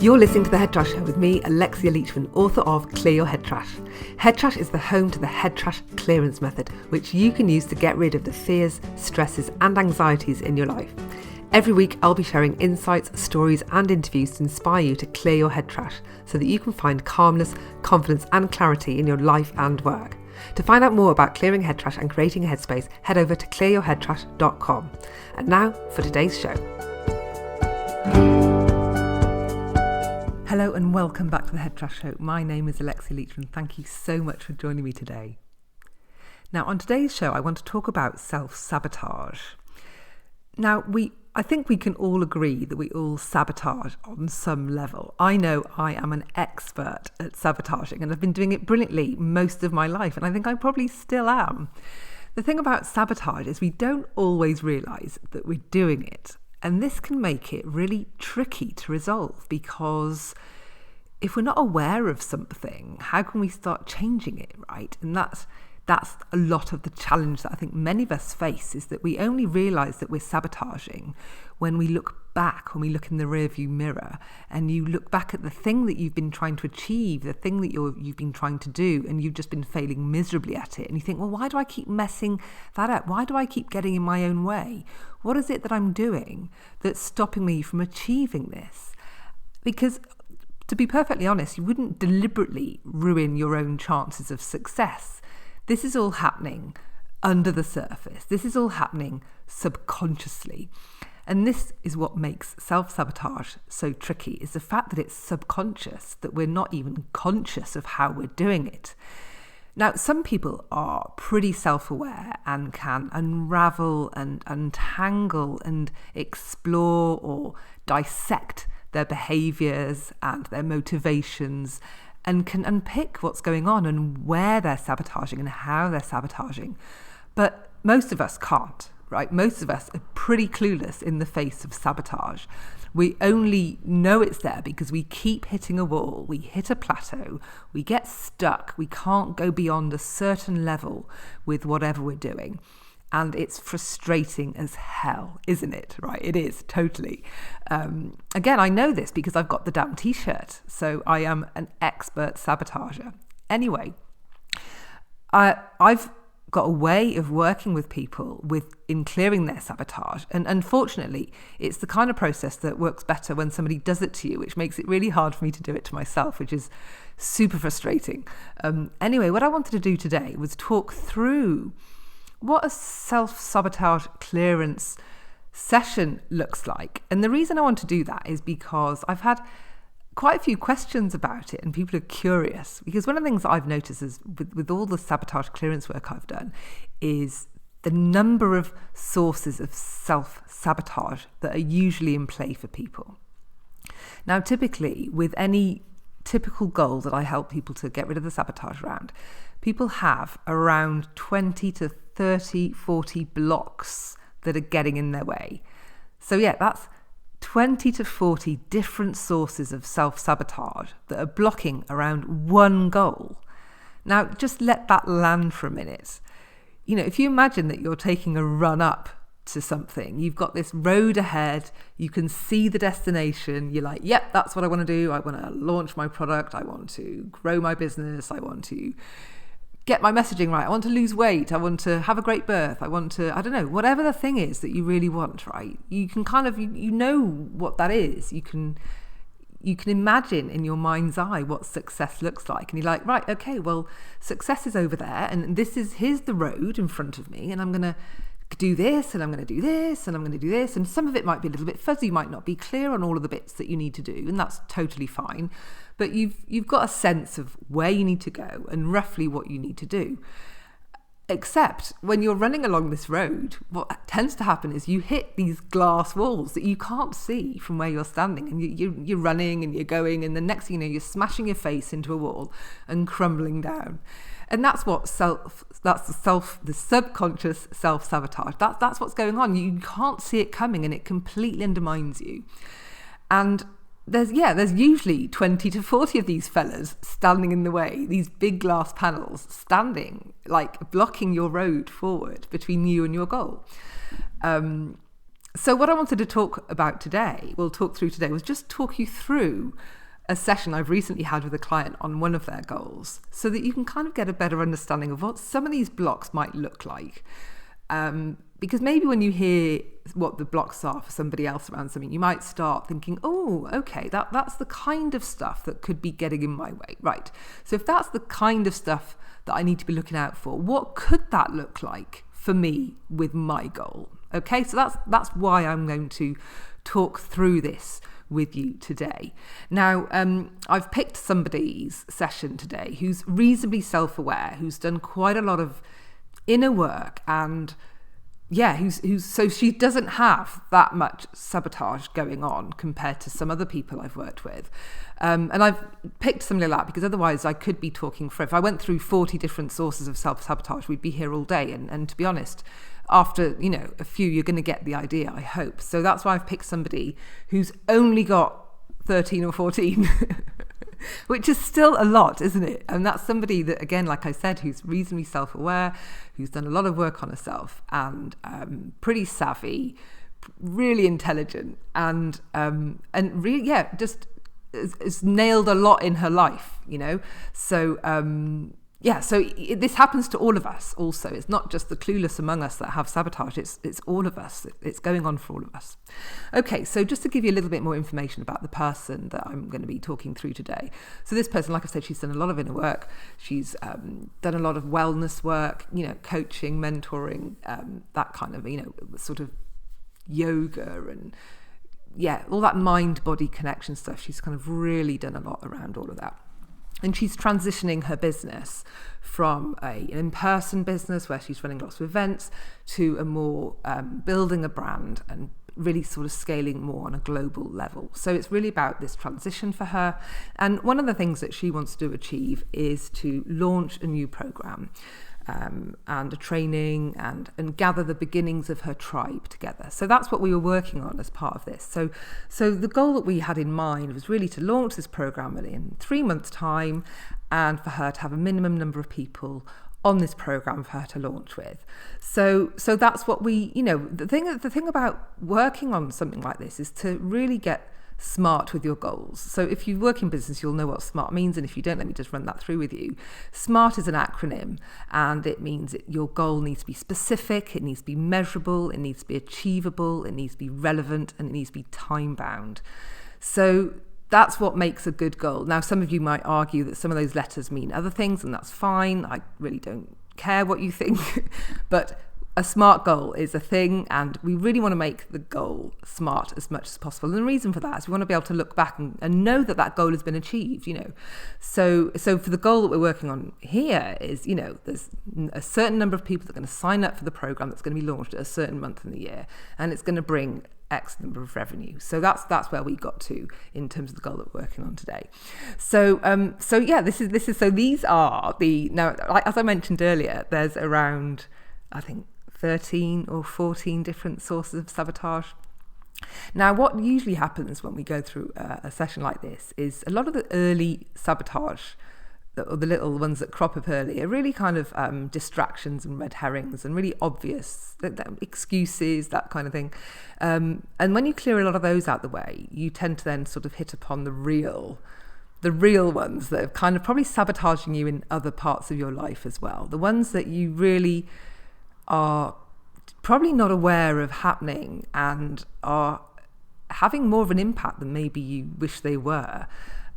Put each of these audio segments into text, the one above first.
You're listening to The Head Trash Show with me, Alexia Leachman, author of Clear Your Head Trash. Head Trash is the home to the Head Trash Clearance method, which you can use to get rid of the fears, stresses and anxieties in your life. Every week I'll be sharing insights, stories and interviews to inspire you to clear your head trash so that you can find calmness, confidence and clarity in your life and work. To find out more about clearing head trash and creating a headspace, head over to clearyourheadtrash.com. And now for today's show. Hello and welcome back to the Head Trash Show. My name is Alexia Leachman. Thank you so much for joining me today. Now, on today's show, I want to talk about self-sabotage. Now, I think we can all agree that we all sabotage on some level. I know I am an expert at sabotaging and I've been doing it brilliantly most of my life, and I think I probably still am. The thing about sabotage is we don't always realise that we're doing it. And this can make it really tricky to resolve, because if we're not aware of something, how can we start changing it, right? And that's a lot of the challenge that I think many of us face, is that we only realise that we're sabotaging when we look back, when we look in the rearview mirror and you look back at the thing that you've been trying to achieve, the thing that you've been trying to do, and you've just been failing miserably at it. And you think, well, why do I keep messing that up? Why do I keep getting in my own way? What is it that I'm doing that's stopping me from achieving this? Because to be perfectly honest, you wouldn't deliberately ruin your own chances of success. This is all happening under the surface. This is all happening subconsciously. And this is what makes self-sabotage so tricky, is the fact that it's subconscious, that we're not even conscious of how we're doing it. Now, some people are pretty self-aware and can unravel and untangle and explore or dissect their behaviours and their motivations, and can unpick what's going on and where they're sabotaging and how they're sabotaging. But most of us can't, right? Most of us are pretty clueless in the face of sabotage. We only know it's there because we keep hitting a wall, we hit a plateau, we get stuck, we can't go beyond a certain level with whatever we're doing. And it's frustrating as hell, isn't it? Right? It is, totally. Again, I know this because I've got the damn t-shirt. So I am an expert sabotager. Anyway, I've got a way of working with people in clearing their sabotage. And unfortunately, it's the kind of process that works better when somebody does it to you, which makes it really hard for me to do it to myself, which is super frustrating. Anyway, what I wanted to do today was talk through what a self-sabotage clearance session looks like. And the reason I want to do that is because I've had quite a few questions about it and people are curious. Because one of the things that I've noticed is with all the sabotage clearance work I've done is the number of sources of self-sabotage that are usually in play for people. Now, typically, with any typical goal that I help people to get rid of the sabotage around, people have around 20 to 30, 40 blocks that are getting in their way. So yeah, that's 20 to 40 different sources of self-sabotage that are blocking around one goal. Now, just let that land for a minute. You know, if you imagine that you're taking a run up to something, you've got this road ahead, you can see the destination, you're like, yep, that's what I want to do. I want to launch my product. I want to grow my business. I want to get my messaging right. I want to lose weight. I want to have a great birth. I want to, I don't know, whatever the thing is that you really want, right? You can kind of, you know what that is. You can imagine in your mind's eye what success looks like. And you're like, right, okay, well, success is over there. And here's the road in front of me. And I'm going to do this, and I'm going to do this, and I'm going to do this. And some of it might be a little bit fuzzy, might not be clear on all of the bits that you need to do. And that's totally fine. But you've got a sense of where you need to go and roughly what you need to do. Except when you're running along this road, what tends to happen is you hit these glass walls that you can't see from where you're standing, and you're running and you're going, and the next thing you know, you're smashing your face into a wall and crumbling down. And that's the subconscious self-sabotage. That's what's going on. You can't see it coming, and it completely undermines you. And there's usually 20 to 40 of these fellas standing in the way, these big glass panels standing, like blocking your road forward between you and your goal. So what I wanted to talk through today, was just talk you through a session I've recently had with a client on one of their goals, so that you can kind of get a better understanding of what some of these blocks might look like. Because maybe when you hear what the blocks are for somebody else around something, you might start thinking, oh, okay, that's the kind of stuff that could be getting in my way. Right. So if that's the kind of stuff that I need to be looking out for, what could that look like for me with my goal? Okay, so that's why I'm going to talk through this with you today. Now, I've picked somebody's session today who's reasonably self-aware, who's done quite a lot of inner work, and so she doesn't have that much sabotage going on compared to some other people I've worked with. And I've picked somebody like that because otherwise I could be talking for, if I went through 40 different sources of self-sabotage, we'd be here all day. And to be honest, after, a few, you're going to get the idea, I hope. So that's why I've picked somebody who's only got 13 or 14, which is still a lot, isn't it? And that's somebody that, again, like I said, who's reasonably self-aware, who's done a lot of work on herself, and pretty savvy, really intelligent, and really, just has nailed a lot in her life, So, this happens to all of us also. It's not just the clueless among us that have sabotage, it's all of us. It's going on for all of us. Okay, so just to give you a little bit more information about the person that I'm going to be talking through today. So this person, like I said, she's done a lot of inner work. She's done a lot of wellness work, coaching, mentoring, that kind of, sort of yoga and all that mind-body connection stuff. She's kind of really done a lot around all of that. And she's transitioning her business from an in-person business where she's running lots of events to a more building a brand and really sort of scaling more on a global level. So it's really about this transition for her. And one of the things that she wants to achieve is to launch a new program and a training and gather the beginnings of her tribe together. So that's what we were working on as part of this. So the goal that we had in mind was really to launch this program in 3 months' time, and for her to have a minimum number of people on this program for her to launch with. So that's what we, the thing about working on something like this is to really get smart with your goals. So if you work in business, you'll know what SMART means, and if you don't, let me just run that through with you. SMART is an acronym, and it means that your goal needs to be specific, it needs to be measurable, it needs to be achievable, it needs to be relevant, and it needs to be time bound. So that's what makes a good goal. Now, some of you might argue that some of those letters mean other things, and that's fine. I really don't care what you think, but a SMART goal is a thing, and we really want to make the goal SMART as much as possible. And the reason for that is we want to be able to look back and know that goal has been achieved, So for the goal that we're working on here is, there's a certain number of people that are going to sign up for the program that's going to be launched at a certain month in the year, and it's going to bring X number of revenue. So that's where we got to in terms of the goal that we're working on today. So these are now, as I mentioned earlier, there's around, I think, 13 or 14 different sources of sabotage. Now, what usually happens when we go through a session like this is a lot of the early sabotage, or the little ones that crop up early, are really kind of distractions and red herrings and really obvious excuses, that kind of thing. And when you clear a lot of those out the way, you tend to then sort of hit upon the real ones that are kind of probably sabotaging you in other parts of your life as well. The ones that you really are probably not aware of happening and are having more of an impact than maybe you wish they were.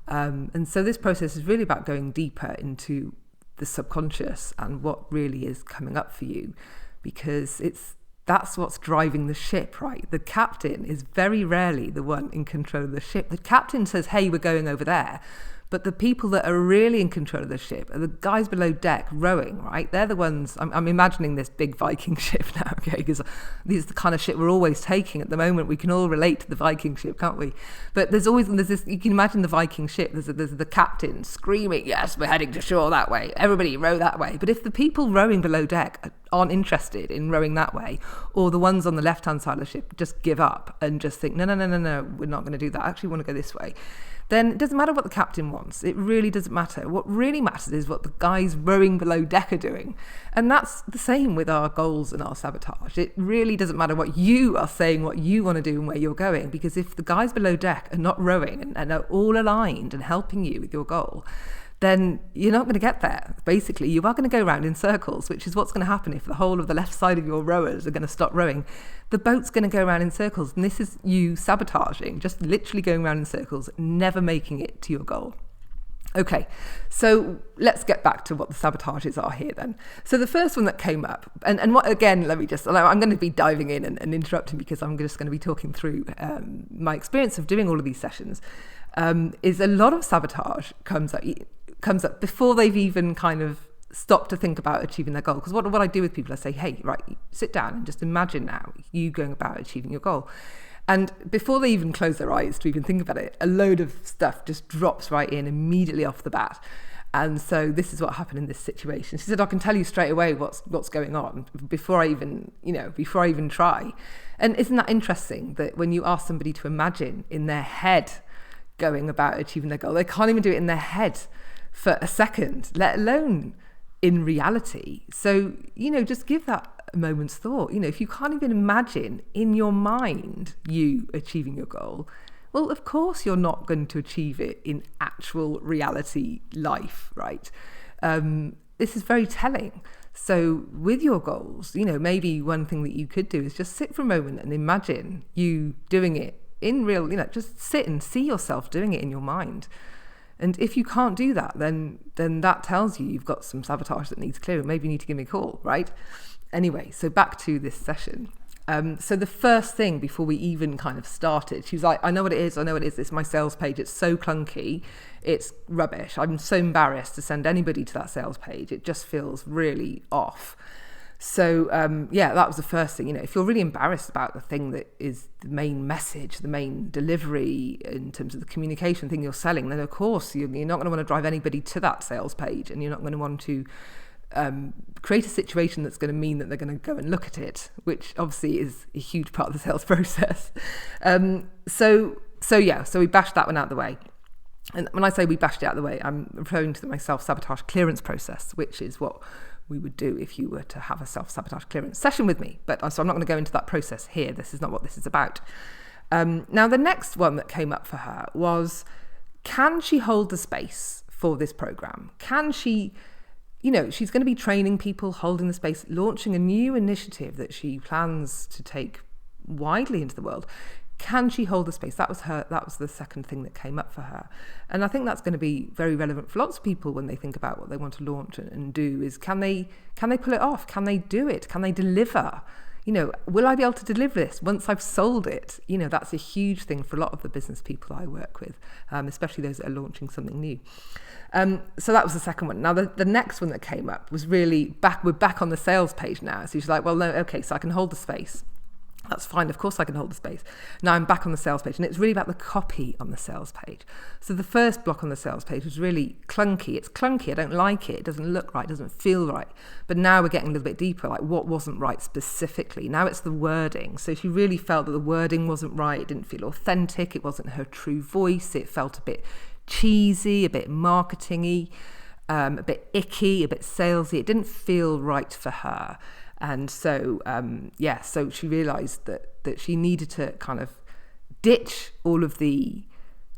And so this process is really about going deeper into the subconscious and what really is coming up for you, because that's what's driving the ship, right? The captain is very rarely the one in control of the ship. The captain says, hey, we're going over there. But the people that are really in control of the ship are the guys below deck rowing, right? They're the ones, I'm imagining this big Viking ship now, okay? Because this is the kind of ship we're always taking at the moment. We can all relate to the Viking ship, can't we? But there's this, you can imagine the Viking ship, there's the captain screaming, yes, we're heading to shore that way. Everybody row that way. But if the people rowing below deck aren't interested in rowing that way, or the ones on the left-hand side of the ship just give up and just think, no, we're not going to do that. I actually want to go this way. then it doesn't matter what the captain wants. It really doesn't matter. What really matters is what the guys rowing below deck are doing. And that's the same with our goals and our sabotage. It really doesn't matter what you are saying, what you want to do and where you're going, because if the guys below deck are not rowing and are all aligned and helping you with your goal, then you're not going to get there. Basically, you are going to go round in circles, which is what's going to happen if the whole of the left side of your rowers are going to stop rowing. The boat's going to go around in circles, and this is you sabotaging, just literally going around in circles, never making it to your goal. Okay, so let's get back to what the sabotages are here then. So the first one that came up, and what, again, I'm going to be diving in and interrupting because I'm just going to be talking through my experience of doing all of these sessions, is a lot of sabotage comes up before they've even kind of stopped to think about achieving their goal. Because what I do with people, I say, hey, right, sit down and just imagine now you going about achieving your goal. And before they even close their eyes to even think about it, a load of stuff just drops right in immediately off the bat. And so this is what happened in this situation. She said, I can tell you straight away what's going on before I even try. And isn't that interesting that when you ask somebody to imagine in their head going about achieving their goal, they can't even do it in their head for a second, let alone in reality. So, just give that a moment's thought. If you can't even imagine in your mind you achieving your goal, well, of course you're not going to achieve it in actual reality life, right? This is very telling. So with your goals, maybe one thing that you could do is just sit for a moment and imagine you doing it in real, just sit and see yourself doing it in your mind. And if you can't do that, then that tells you you've got some sabotage that needs clearing. Maybe you need to give me a call, right? Anyway, so back to this session. So the first thing before we even kind of started, she was like, I know what it is. It's my sales page. It's so clunky. It's rubbish. I'm so embarrassed to send anybody to that sales page. It just feels really off. So, that was the first thing. If you're really embarrassed about the thing that is the main message, the main delivery in terms of the communication thing you're selling, then of course you're not going to want to drive anybody to that sales page, and you're not going to want to create a situation that's going to mean that they're going to go and look at it, which obviously is a huge part of the sales process. So we bashed that one out of the way. And when I say we bashed it out of the way, I'm referring to my self-sabotage clearance process, which is what we would do if you were to have a self-sabotage clearance session with me. So I'm not going to go into that process here. This is not what this is about. Now, the next one that came up for her was, can she hold the space for this program? Can she, she's going to be training people, holding the space, launching a new initiative that she plans to take widely into the world. Can she hold the space? That was the second thing that came up for her. And I think that's going to be very relevant for lots of people when they think about what they want to launch and do, is can they pull it off? Can they do it? Can they deliver? Will I be able to deliver this once I've sold it? That's a huge thing for a lot of the business people I work with, especially those that are launching something new. So that was the second one. Now, the next one that came up was really we're back on the sales page now. So she's like, well, no, okay, so I can hold the space. That's fine. Of course I can hold the space. Now I'm back on the sales page, and it's really about the copy on the sales page. So the first block on the sales page was really clunky. It's clunky. I don't like it. It doesn't look right. It doesn't feel right. But now we're getting a little bit deeper, like what wasn't right specifically. Now it's the wording. So she really felt that the wording wasn't right. It didn't feel authentic. It wasn't her true voice. It felt a bit cheesy, a bit marketing-y, a bit icky, a bit salesy. It didn't feel right for her. And so, so she realised that she needed to kind of ditch all of the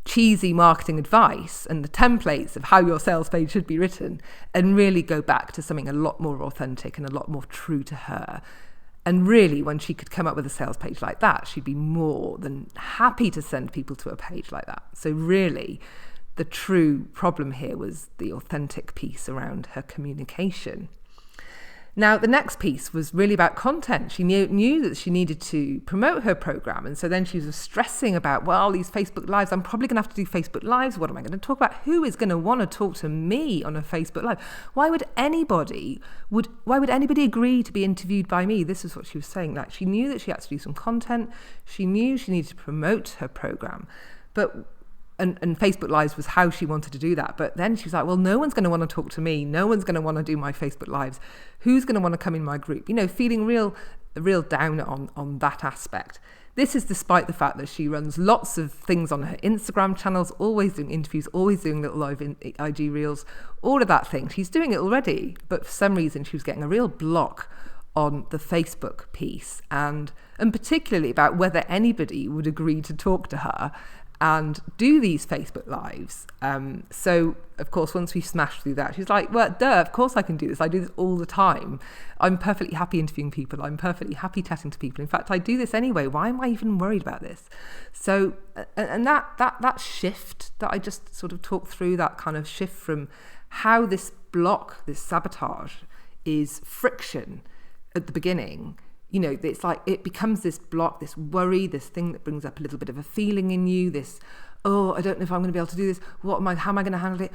cheesy marketing advice and the templates of how your sales page should be written, and really go back to something a lot more authentic and a lot more true to her. And really, when she could come up with a sales page like that, she'd be more than happy to send people to a page like that. So really, the true problem here was the authentic piece around her communication. Now, the next piece was really about content. She knew that she needed to promote her program. And so then she was stressing about, well, these Facebook Lives, I'm probably going to have to do Facebook Lives. What am I going to talk about? Who is going to want to talk to me on a Facebook Live? Why would anybody agree to be interviewed by me? This is what she was saying. Like, she knew that she had to do some content. She knew she needed to promote her program. And Facebook Lives was how she wanted to do that. But then she was like, well, no one's going to want to talk to me. No one's going to want to do my Facebook Lives. Who's going to want to come in my group? Feeling real real downer on that aspect. This is despite the fact that she runs lots of things on her Instagram channels, always doing interviews, always doing little live IG reels, all of that thing. She's doing it already, but for some reason she was getting a real block on the Facebook piece, and particularly about whether anybody would agree to talk to her and do these Facebook lives. So of course, once we smashed through that, she's like, well, duh, of course I can do this. I do this all the time. I'm perfectly happy interviewing people. I'm perfectly happy chatting to people. In fact, I do this anyway. Why am I even worried about this? So, and that shift that I just sort of talked through, that kind of shift from how this block, this sabotage, is friction at the beginning. You know, it's like it becomes this block, this worry, this thing that brings up a little bit of a feeling in you, this, oh, I don't know if I'm going to be able to do this. How am I going to handle it?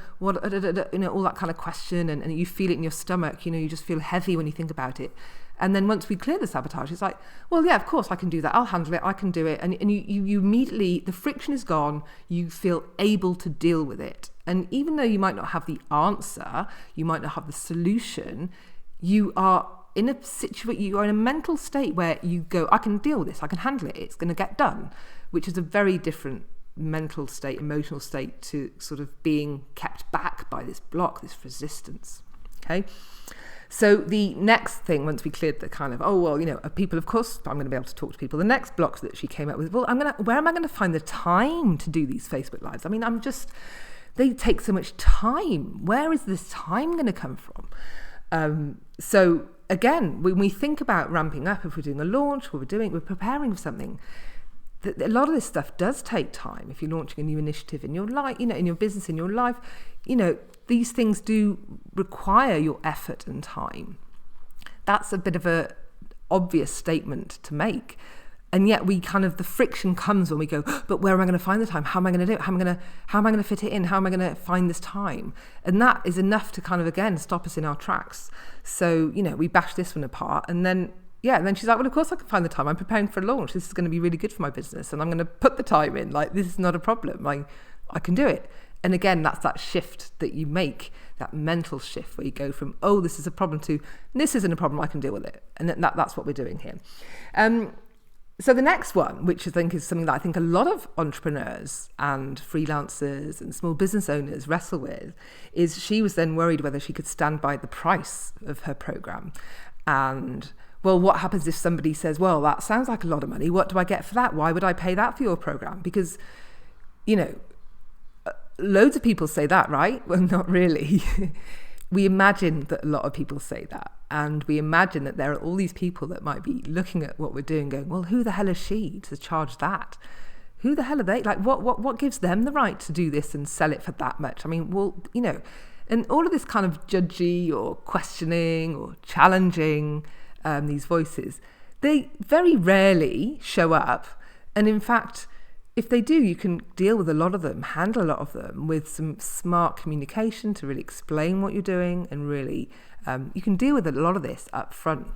You know, all that kind of question. And you feel it in your stomach, you know, you just feel heavy when you think about it. And then once we clear the sabotage, it's like, well, yeah, of course I can do that. I'll handle it. I can do it. And you immediately, the friction is gone. You feel able to deal with it. And even though you might not have the answer, you might not have the solution, you are in a situation, you are in a mental state where you go, I can deal with this, I can handle it, it's going to get done, which is a very different mental state, emotional state to sort of being kept back by this block, this resistance. Okay. So the next thing, once we cleared the kind of, oh, well, you know, people, of course, I'm going to be able to talk to people. The next blocks that she came up with, well, where am I going to find the time to do these Facebook Lives? I mean, they take so much time. Where is this time going to come from? So again, when we think about ramping up, if we're doing a launch, we're preparing for something, a lot of this stuff does take time. If you're launching a new initiative in your life, you know, in your business, in your life, you know, these things do require your effort and time. That's a bit of a obvious statement to make. And yet the friction comes when we go, but where am I going to find the time? How am I going to do it? How am I going to fit it in? How am I going to find this time? And that is enough to kind of, again, stop us in our tracks. So, you know, we bash this one apart, and then she's like, well, of course I can find the time. I'm preparing for a launch. This is going to be really good for my business, and I'm going to put the time in. Like, this is not a problem. I can do it. And again, that's that shift that you make, that mental shift where you go from, oh, this is a problem, to this isn't a problem, I can deal with it. And that's what we're doing here. So the next one, which I think is something that I think a lot of entrepreneurs and freelancers and small business owners wrestle with, is she was then worried whether she could stand by the price of her program. And, well, what happens if somebody says, well, that sounds like a lot of money. What do I get for that? Why would I pay that for your program? Because, you know, loads of people say that, right? Well, not really. We imagine that a lot of people say that. And we imagine that there are all these people that might be looking at what we're doing going, well, who the hell is she to charge that? Who the hell are they? Like, what gives them the right to do this and sell it for that much? I mean, well, you know, and all of this kind of judgy or questioning or challenging these voices, they very rarely show up. And in fact, if they do, you can deal with a lot of them, handle a lot of them with some smart communication to really explain what you're doing, and really, you can deal with a lot of this up front.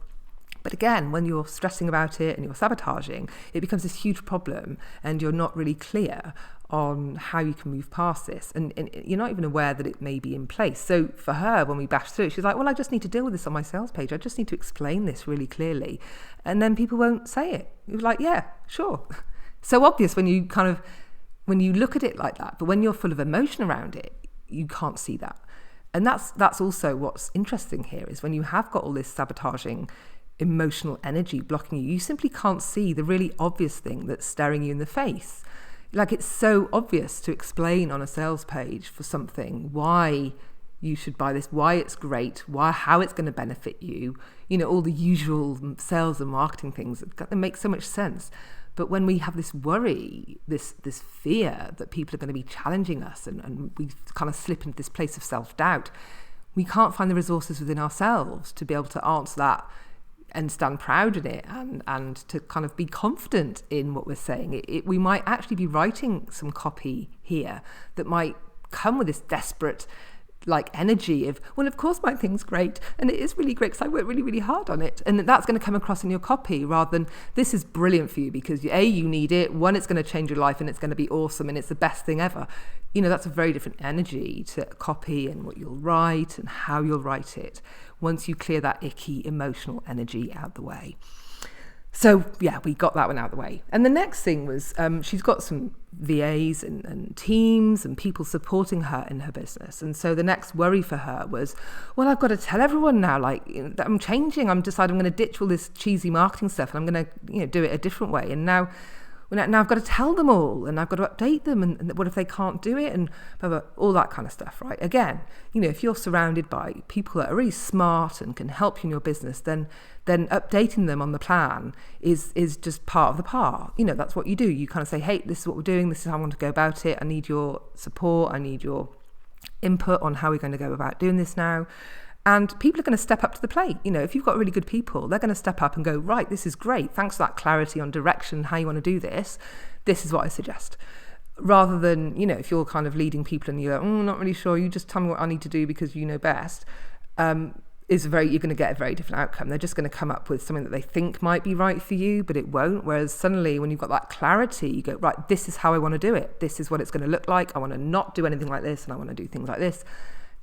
But again, when you're stressing about it and you're sabotaging, it becomes this huge problem, and you're not really clear on how you can move past this, and you're not even aware that it may be in place. So for her, when we bashed through it, she's like, well, I just need to deal with this on my sales page. I just need to explain this really clearly, and then people won't say it. You're like, yeah, sure. So obvious when you look at it like that, but when you're full of emotion around it, you can't see that. And that's also what's interesting here, is when you have got all this sabotaging emotional energy blocking you, you simply can't see the really obvious thing that's staring you in the face. Like, it's so obvious to explain on a sales page for something why you should buy this, why it's great, how it's going to benefit you, you know, all the usual sales and marketing things that make so much sense. But when we have this worry, this fear that people are going to be challenging us, and we kind of slip into this place of self-doubt, we can't find the resources within ourselves to be able to answer that and stand proud in it, and to kind of be confident in what we're saying. We might actually be writing some copy here that might come with this desperate energy of, well, of course my thing's great, and it is really great because I work really, really hard on it, and that's going to come across in your copy, rather than, this is brilliant for you because A, you need it, one, it's going to change your life and it's going to be awesome and it's the best thing ever. You know, that's a very different energy to copy and what you'll write and how you'll write it, once you clear that icky emotional energy out the way. So yeah, we got that one out of the way. And the next thing was she's got some VAs and teams and people supporting her in her business. And so the next worry for her was, well, I've got to tell everyone now, like, that I'm changing. I'm deciding I'm going to ditch all this cheesy marketing stuff and I'm going to, do it a different way. And now I've got to tell them all and I've got to update them and what if they can't do it and blah, blah, all that kind of stuff, right? Again, if you're surrounded by people that are really smart and can help you in your business, then updating them on the plan is just part of the part. That's what you do. You kind of say, hey, this is what we're doing. This is how I want to go about it. I need your support. I need your input on how we're going to go about doing this now. And people are going to step up to the plate. If you've got really good people, they're going to step up and go, right, this is great. Thanks for that clarity on direction, how you want to do this. This is what I suggest. Rather than, if you're kind of leading people and you're like, not really sure, you just tell me what I need to do because you know best, you're going to get a very different outcome. They're just going to come up with something that they think might be right for you, but it won't. Whereas suddenly when you've got that clarity, you go, right, this is how I want to do it. This is what it's going to look like. I want to not do anything like this and I want to do things like this.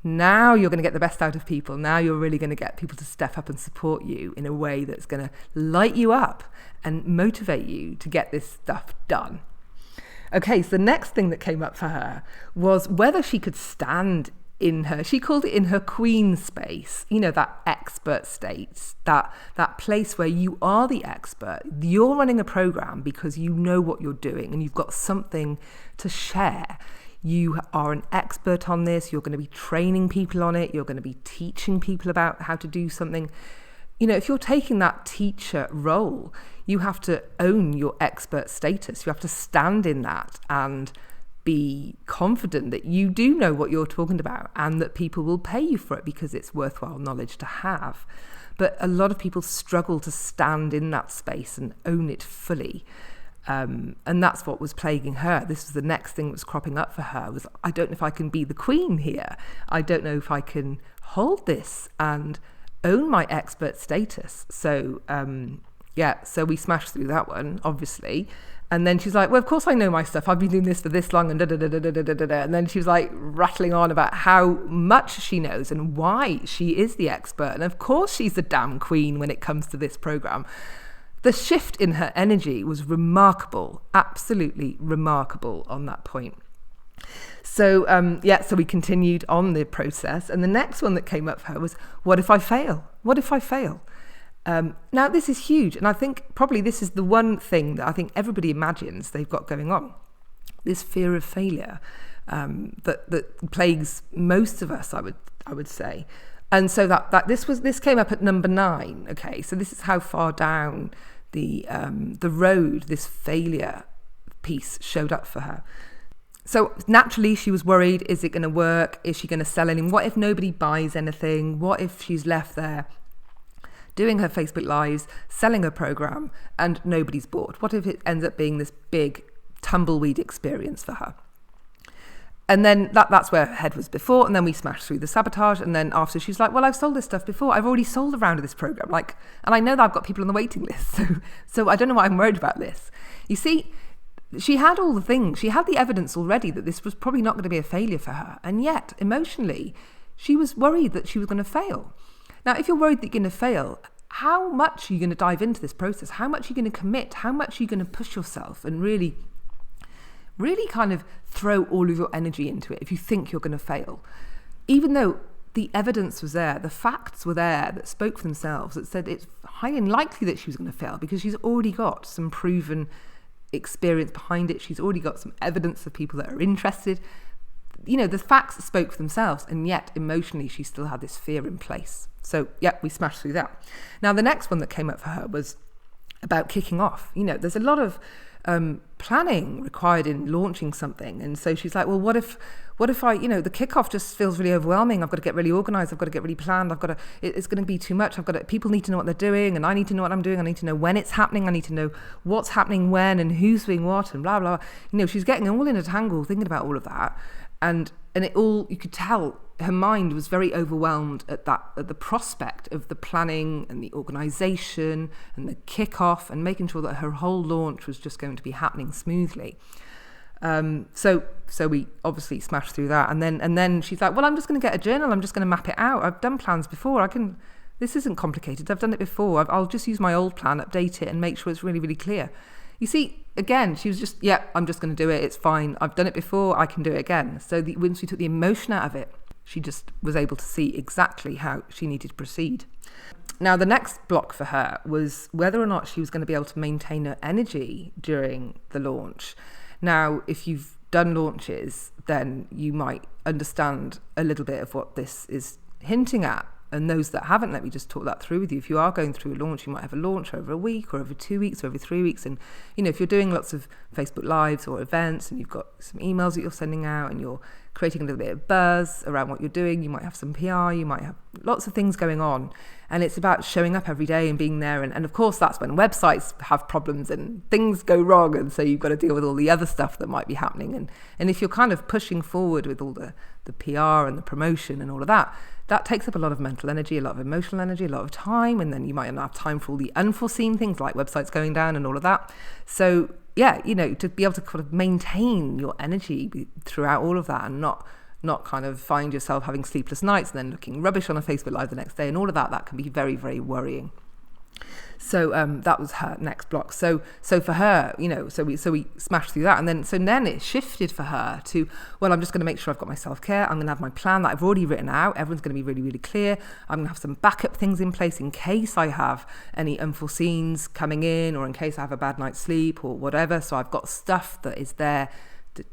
Now you're going to get the best out of people. Now you're really going to get people to step up and support you in a way that's going to light you up and motivate you to get this stuff done. Okay, so the next thing that came up for her was whether she could stand in her, she called it in her queen space, that expert state, that place where you are the expert. You're running a program because you know what you're doing and you've got something to share. You are an expert on this. You're going to be training people on it. You're going to be teaching people about how to do something. If you're taking that teacher role, you have to own your expert status. You have to stand in that and be confident that you do know what you're talking about and that people will pay you for it because it's worthwhile knowledge to have. But a lot of people struggle to stand in that space and own it fully. And that's what was plaguing her. This was the next thing that was cropping up for her was, I don't know if I can be the queen here. I don't know if I can hold this and own my expert status. So, so we smashed through that one, obviously. And then she's like, well, of course I know my stuff. I've been doing this for this long and da-da-da-da-da-da-da. And then she was like rattling on about how much she knows and why she is the expert. And of course she's the damn queen when it comes to this program. The shift in her energy was remarkable, absolutely remarkable on that point. So, so we continued on the process. And the next one that came up for her was, what if I fail? What if I fail? Now, this is huge. And I think probably this is the one thing that I think everybody imagines they've got going on. This fear of failure that plagues most of us, I would say. And so that this came up at number 9. Okay, so this is how far down the road this failure piece showed up for her. So naturally she was worried, is it going to work? Is she going to sell anything? What if nobody buys anything? What if she's left there doing her Facebook Lives, selling her program, and nobody's bought? What if it ends up being this big tumbleweed experience for her? And then that's where her head was before. And then we smashed through the sabotage. And then after she's like, well, I've sold this stuff before. I've already sold a round of this program. And I know that I've got people on the waiting list. So I don't know why I'm worried about this. You see, she had all the things. She had the evidence already that this was probably not going to be a failure for her. And yet, emotionally, she was worried that she was going to fail. Now, if you're worried that you're going to fail, how much are you going to dive into this process? How much are you going to commit? How much are you going to push yourself and really kind of throw all of your energy into it if you think you're going to fail? Even though the evidence was there, the facts were there that spoke for themselves, that said it's highly unlikely that she was going to fail because she's already got some proven experience behind it. She's already got some evidence of people that are interested. The facts spoke for themselves, and yet emotionally she still had this fear in place. So, we smashed through that. Now, the next one that came up for her was about kicking off. There's a lot of planning required in launching something. And so she's like, well, what if I, the kickoff just feels really overwhelming. I've got to get really organized. I've got to get really planned. It's going to be too much. People need to know what they're doing and I need to know what I'm doing. I need to know when it's happening. I need to know what's happening when and who's doing what and blah, blah. She's getting all in a tangle thinking about all of that. And it all, you could tell her mind was very overwhelmed at the prospect of the planning and the organisation and the kick-off and making sure that her whole launch was just going to be happening smoothly. So we obviously smashed through that, and then she's like, well, I'm just going to get a journal. I'm just going to map it out. I've done plans before. I can This isn't complicated. I've done it before. I'll just use my old plan, update it and make sure it's really, really clear. You see, again, she was just, I'm just going to do it. It's fine. I've done it before. I can do it again. So once we took the emotion out of it, she just was able to see exactly how she needed to proceed. Now, the next block for her was whether or not she was going to be able to maintain her energy during the launch. Now, if you've done launches, then you might understand a little bit of what this is hinting at. And those that haven't, let me just talk that through with you. If you are going through a launch, you might have a launch over a week or over 2 weeks or over 3 weeks. And, if you're doing lots of Facebook Lives or events and you've got some emails that you're sending out and you're creating a little bit of buzz around what you're doing, you might have some PR, you might have lots of things going on. And it's about showing up every day and being there. And of course, that's when websites have problems and things go wrong. And so you've got to deal with all the other stuff that might be happening. And if you're kind of pushing forward with all the PR and the promotion and all of that, that takes up a lot of mental energy, a lot of emotional energy, a lot of time. And then you might not have time for all the unforeseen things like websites going down and all of that. So to be able to kind of maintain your energy throughout all of that and not kind of find yourself having sleepless nights and then looking rubbish on a Facebook Live the next day and all of that can be very, very worrying. So that was her next block. So for her, so we smashed through that, and then it shifted for her to, well, I'm just going to make sure I've got my self-care. I'm going to have my plan that I've already written out. Everyone's going to be really, really clear. I'm going to have some backup things in place in case I have any unforeseens coming in, or in case I have a bad night's sleep or whatever. So I've got stuff that is there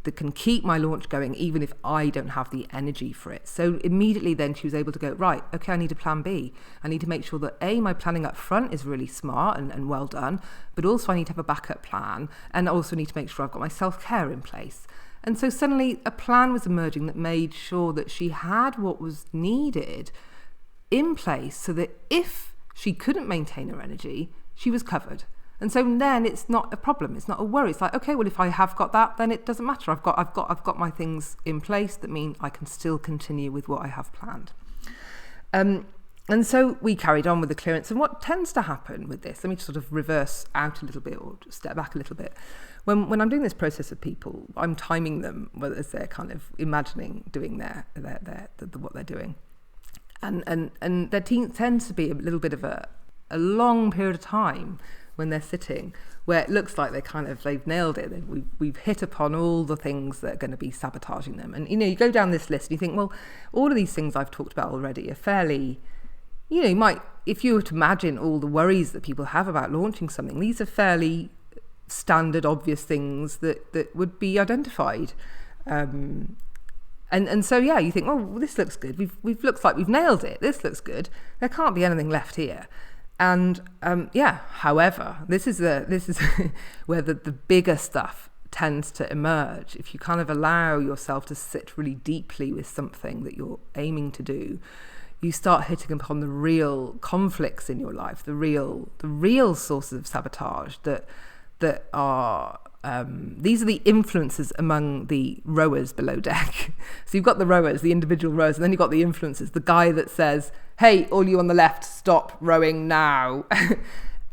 that can keep my launch going even if I don't have the energy for it. So immediately then she was able to go, right, okay, I need a plan B. I need to make sure that my planning up front is really smart and well done, but also I need to have a backup plan, and I also need to make sure I've got my self-care in place. And so suddenly a plan was emerging that made sure that she had what was needed in place so that if she couldn't maintain her energy, she was covered. And so then it's not a problem. It's not a worry. It's like, okay, well, if I have got that, then it doesn't matter. I've got my things in place that mean I can still continue with what I have planned. And so we carried on with the clearance. And what tends to happen with this, let me sort of reverse out a little bit or just step back a little bit. When I'm doing this process with people, I'm timing them, whether it's they're kind of imagining doing what they're doing. And there tends to be a little bit of a long period of time when they're sitting where it looks like they've nailed it. We've hit upon all the things that are going to be sabotaging them. And, you go down this list and you think, well, all of these things I've talked about already are fairly, you might, if you were to imagine all the worries that people have about launching something, these are fairly standard, obvious things that would be identified. And so, you think, oh, well, this looks good. We've looks like we've nailed it. This looks good. There can't be anything left here. And however, this is where the bigger stuff tends to emerge. If you kind of allow yourself to sit really deeply with something that you're aiming to do, you start hitting upon the real conflicts in your life, the real sources of sabotage that are these are the influences among the rowers below deck. So you've got the rowers, the individual rowers, and then you've got the influences, the guy that says, hey, all you on the left, stop rowing now.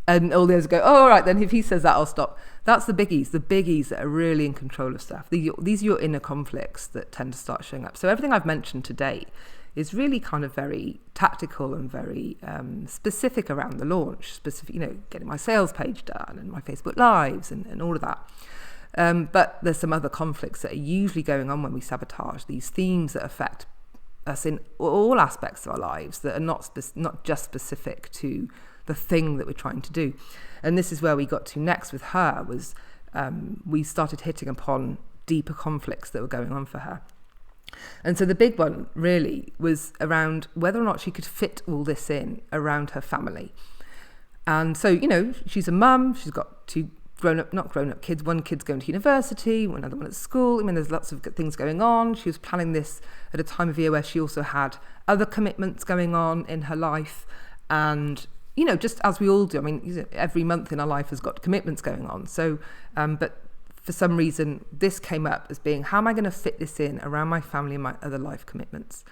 And all the others go, oh, all right, then if he says that, I'll stop. That's the biggies that are really in control of stuff. These are your inner conflicts that tend to start showing up. So everything I've mentioned today is really kind of very tactical and very specific around the launch, specific, getting my sales page done and my Facebook Lives and all of that. But there's some other conflicts that are usually going on when we sabotage, these themes that affect us in all aspects of our lives that are not just specific to the thing that we're trying to do. And this is where we got to next with her, was we started hitting upon deeper conflicts that were going on for her. And so the big one really was around whether or not she could fit all this in around her family. And so, she's a mum, she's got two not grown up kids. One kid's going to university, another one at school. I mean, there's lots of things going on. She was planning this at a time of year where she also had other commitments going on in her life. And, just as we all do, I mean, every month in our life has got commitments going on. So, but for some reason, this came up as being, how am I going to fit this in around my family and my other life commitments?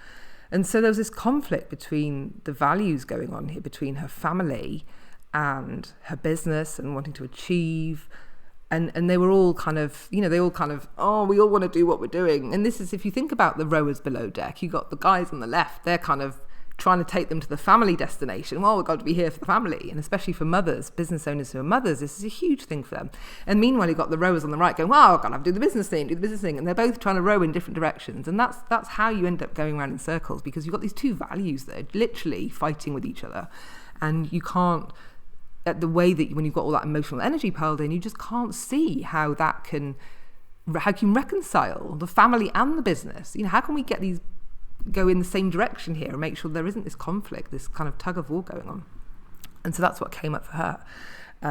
And so there was this conflict between the values going on here, between her family and her business and wanting to achieve. And they were all kind of, oh, we all want to do what we're doing. And this is, if you think about the rowers below deck, you got the guys on the left, they're kind of trying to take them to the family destination. Well, we've got to be here for the family. And especially for mothers, business owners who are mothers, this is a huge thing for them. And meanwhile, you've got the rowers on the right going, well, I've got to do the business thing. And they're both trying to row in different directions. And that's how you end up going around in circles, because you've got these two values that are literally fighting with each other. And you can't, at the way that when you've got all that emotional energy piled in, you just can't see how can reconcile the family and the business. How can we get these go in the same direction here and make sure there isn't this conflict, this kind of tug of war going on? And so that's what came up for her,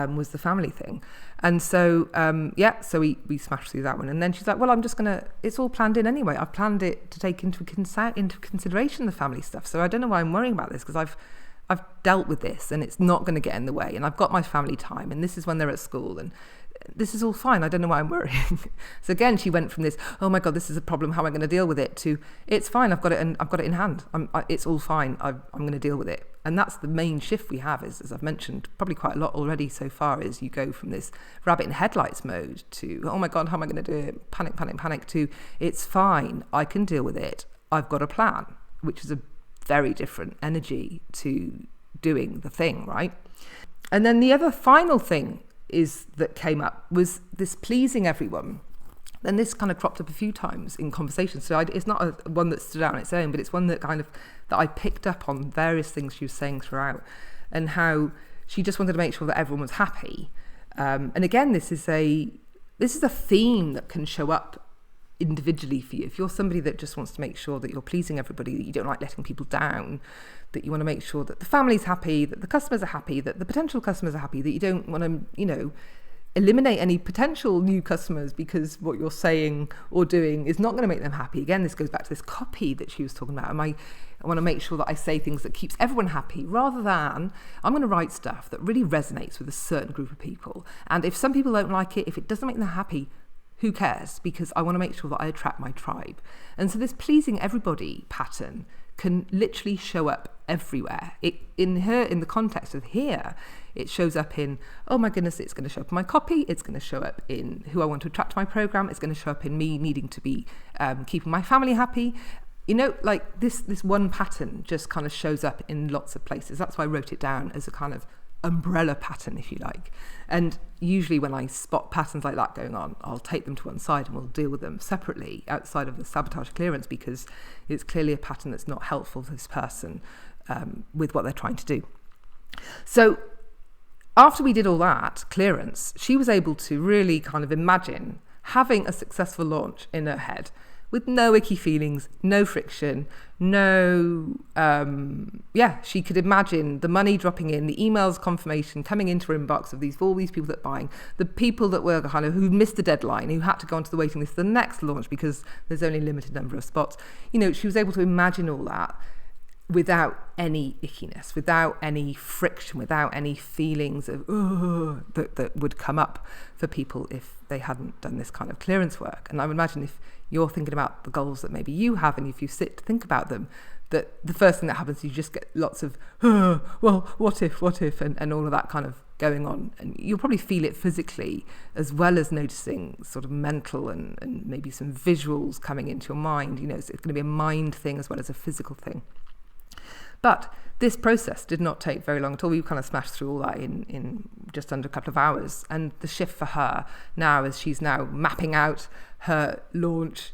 was the family thing. And so so we smashed through that one. And then she's like, well, I'm just gonna, it's all planned in anyway. I've planned it to take into consideration the family stuff, so I don't know why I'm worrying about this, because I've dealt with this and it's not going to get in the way, and I've got my family time, and this is when they're at school, and this is all fine. I don't know why I'm worrying. So again, she went from this, oh my God, this is a problem, how am I going to deal with it, to it's fine, I've got it in hand. It's all fine. I'm going to deal with it. And that's the main shift we have, is, as I've mentioned probably quite a lot already so far, is you go from this rabbit in headlights mode to, oh my God, how am I going to do it? Panic, to it's fine. I can deal with it. I've got a plan, which is a very different energy to doing the thing, right? And then the other final thing that came up was this pleasing everyone. And this kind of cropped up a few times in conversations. So it's not one that stood out on its own, but it's one that that I picked up on various things she was saying throughout, and how she just wanted to make sure that everyone was happy. And again, this is a theme that can show up individually for you. If you're somebody that just wants to make sure that you're pleasing everybody, that you don't like letting people down, that you want to make sure that the family's happy, that the customers are happy, that the potential customers are happy, that you don't want to, eliminate any potential new customers because what you're saying or doing is not going to make them happy. Again, this goes back to this copy that she was talking about. I want to make sure that I say things that keeps everyone happy, rather than I'm going to write stuff that really resonates with a certain group of people. And if some people don't like it, if it doesn't make them happy, who cares? Because I want to make sure that I attract my tribe. And so this pleasing everybody pattern can literally show up everywhere. In the context of here, it shows up in, oh my goodness, it's going to show up in my copy, it's going to show up in who I want to attract to my program, it's going to show up in me needing to be keeping my family happy. Like this one pattern just kind of shows up in lots of places. That's why I wrote it down as a kind of umbrella pattern, if you like. And usually when I spot patterns like that going on, I'll take them to one side and we'll deal with them separately outside of the sabotage clearance, because it's clearly a pattern that's not helpful to this person with what they're trying to do. So after we did all that clearance, she was able to really kind of imagine having a successful launch in her head with no icky feelings, no friction, she could imagine the money dropping in, the emails confirmation coming into her inbox of all these people that are buying, the people that were who missed the deadline, who had to go onto the waiting list for the next launch because there's only a limited number of spots. She was able to imagine all that without any ickiness, without any friction, without any feelings of that would come up for people if they hadn't done this kind of clearance work. And I would imagine if you're thinking about the goals that maybe you have, and if you sit to think about them, that the first thing that happens is you just get lots of, well, what if, and all of that kind of going on. And you'll probably feel it physically, as well as noticing sort of mental and maybe some visuals coming into your mind. So it's going to be a mind thing as well as a physical thing. But this process did not take very long at all. We kind of smashed through all that in just under a couple of hours. And the shift for her now is she's now mapping out her launch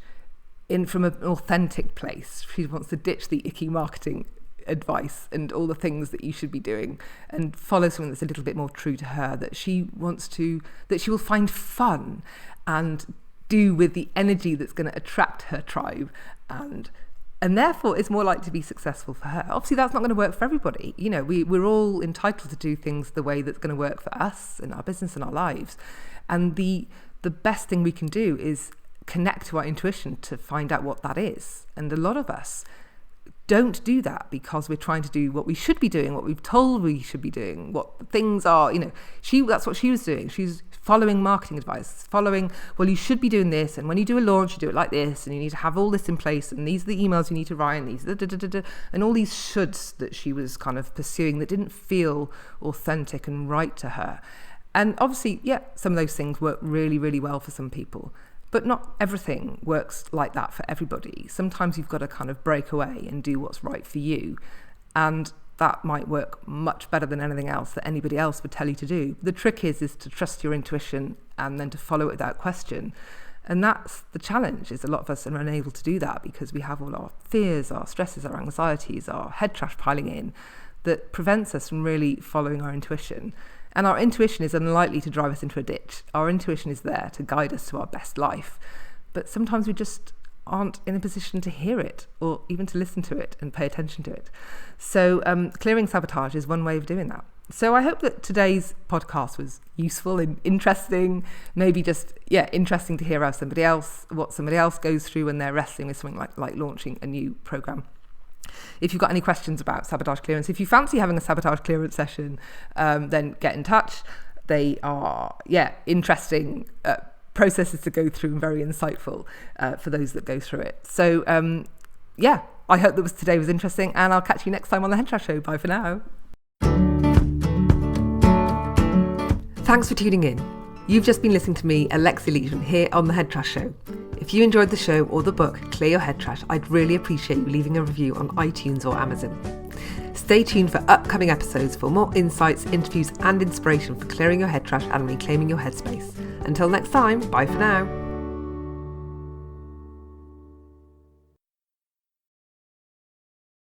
from an authentic place. She wants to ditch the icky marketing advice and all the things that you should be doing, and follow something that's a little bit more true to her, that she will find fun and do with the energy that's going to attract her tribe, and therefore it's more likely to be successful for her. Obviously, that's not going to work for everybody. We're all entitled to do things the way that's going to work for us in our business and our lives. And the best thing we can do is connect to our intuition to find out what that is. And a lot of us don't do that because we're trying to do what we should be doing, what we've told we should be doing, what things are. That's what she was doing. She's following marketing advice, well, you should be doing this, and when you do a launch, you do it like this, and you need to have all this in place, and these are the emails you need to write, and these and all these shoulds that she was kind of pursuing that didn't feel authentic and right to her. And obviously, some of those things work really, really well for some people, but not everything works like that for everybody. Sometimes you've got to kind of break away and do what's right for you. and that might work much better than anything else that anybody else would tell you to do. The trick is to trust your intuition and then to follow it without question. And that's the challenge, is a lot of us are unable to do that because we have all our fears, our stresses, our anxieties, our head trash piling in that prevents us from really following our intuition. And our intuition is unlikely to drive us into a ditch. Our intuition is there to guide us to our best life. But sometimes we just aren't in a position to hear it or even to listen to it and pay attention to it. So clearing sabotage is one way of doing that. So I hope that today's podcast was useful and interesting, maybe just, interesting to hear what somebody else goes through when they're wrestling with something like launching a new program. If you've got any questions about sabotage clearance, if you fancy having a sabotage clearance session, then get in touch. They are, interesting processes to go through and very insightful for those that go through it. So, I hope that today was interesting, and I'll catch you next time on the Head Trash Show. Bye for now. Thanks for tuning in. You've just been listening to me, Alexia Leachman, here on the Head Trash Show. If you enjoyed the show or the book, Clear Your Head Trash, I'd really appreciate you leaving a review on iTunes or Amazon. Stay tuned for upcoming episodes for more insights, interviews and inspiration for clearing your head trash and reclaiming your headspace. Until next time, bye for now.